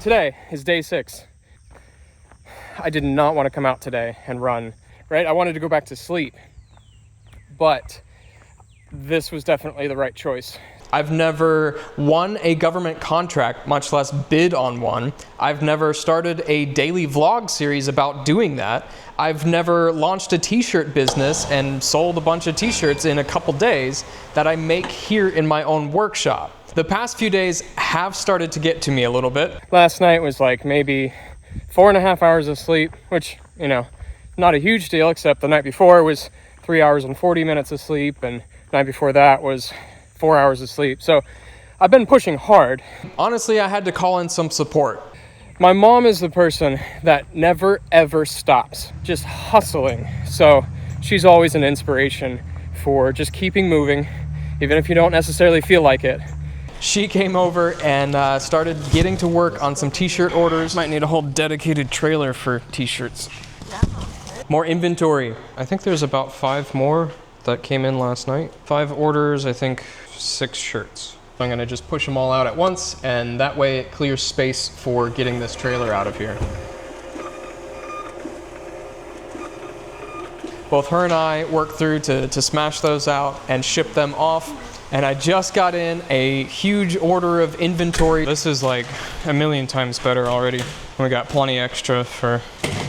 today is day 6. I did not want to come out today and run, right? I wanted to go back to sleep, but this was definitely the right choice. I've never won a government contract, much less bid on one. I've never started a daily vlog series about doing that. I've never launched a t-shirt business and sold a bunch of t-shirts in a couple days that I make here in my own workshop. The past few days have started to get to me a little bit. Last night was like maybe 4.5 hours of sleep, which, you know, not a huge deal, except the night before was 3 hours and 40 minutes of sleep, and the night before that was 4 hours of sleep. So I've been pushing hard. Honestly, I had to call in some support. My mom is the person that never ever stops, just hustling. So she's always an inspiration for just keeping moving, even if you don't necessarily feel like it. She came over and started getting to work on some t-shirt orders. Might need a whole dedicated trailer for t-shirts. More inventory. I think there's about 5 more that came in last night. 5 orders, I think 6 shirts. I'm gonna just push them all out at once, and that way it clears space for getting this trailer out of here. Both her and I worked through to smash those out and ship them off. And I just got in a huge order of inventory. This is like a million times better already. We got plenty extra for,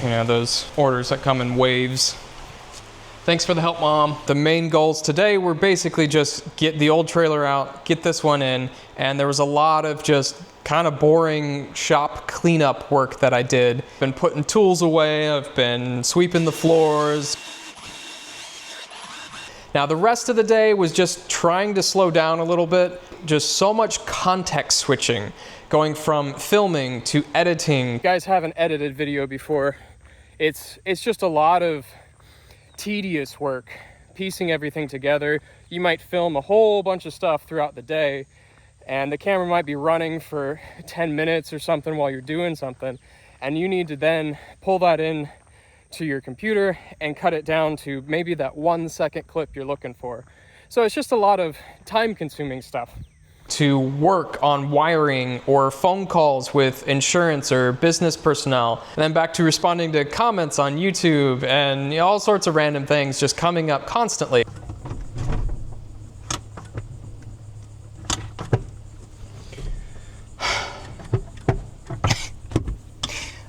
you know, those orders that come in waves. Thanks for the help, Mom. The main goals today were basically just get the old trailer out, get this one in, and there was a lot of just kind of boring shop cleanup work that I did. Been putting tools away, I've been sweeping the floors. Now the rest of the day was just trying to slow down a little bit. Just so much context switching, going from filming to editing. You guys haven't edited video before. It's just a lot of tedious work, piecing everything together. You might film a whole bunch of stuff throughout the day, and the camera might be running for 10 minutes or something while you're doing something, and you need to then pull that in to your computer and cut it down to maybe that 1-second clip you're looking for. So it's just a lot of time-consuming stuff. To work on wiring or phone calls with insurance or business personnel, and then back to responding to comments on YouTube and, you know, all sorts of random things just coming up constantly.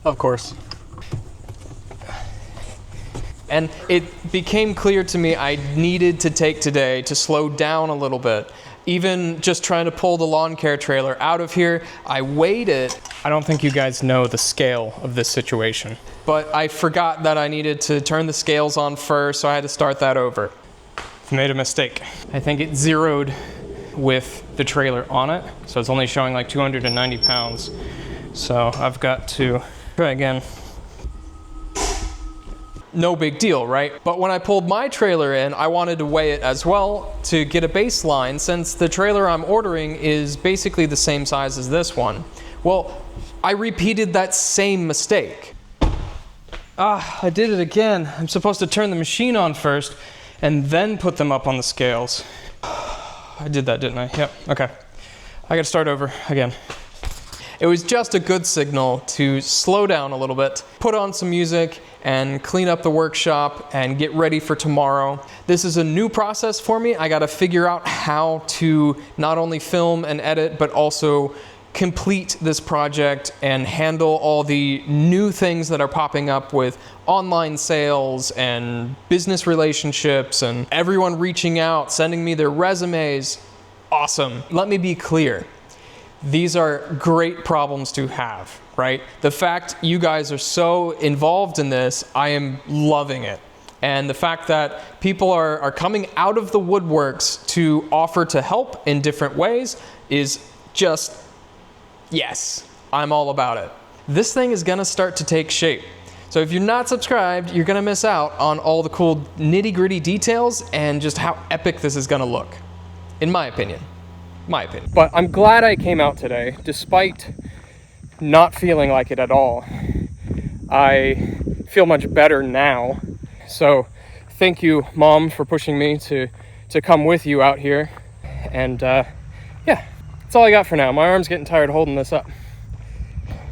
Of course. And it became clear to me I needed to take today to slow down a little bit. Even just trying to pull the lawn care trailer out of here, I weighed it. I don't think you guys know the scale of this situation, but I forgot that I needed to turn the scales on first, so I had to start that over. I made a mistake. I think it zeroed with the trailer on it, so it's only showing like 290 pounds. So I've got to try again. No big deal, right? But when I pulled my trailer in, I wanted to weigh it as well to get a baseline, since the trailer I'm ordering is basically the same size as this one. Well, I repeated that same mistake. I did it again. I'm supposed to turn the machine on first and then put them up on the scales. I did that, didn't I? Yep, okay. I gotta start over again. It was just a good signal to slow down a little bit, put on some music, and clean up the workshop and get ready for tomorrow. This is a new process for me. I gotta figure out how to not only film and edit, but also complete this project and handle all the new things that are popping up with online sales and business relationships and everyone reaching out, sending me their resumes. Awesome. Let me be clear. These are great problems to have, right? The fact you guys are so involved in this, I am loving it. And the fact that people are coming out of the woodworks to offer to help in different ways is just, yes, I'm all about it. This thing is gonna start to take shape. So if you're not subscribed, you're gonna miss out on all the cool nitty-gritty details and just how epic this is gonna look, in my opinion. But I'm glad I came out today, despite not feeling like it at all. I feel much better now. So thank you, Mom, for pushing me to come with you out here. And yeah, that's all I got for now. My arm's getting tired holding this up.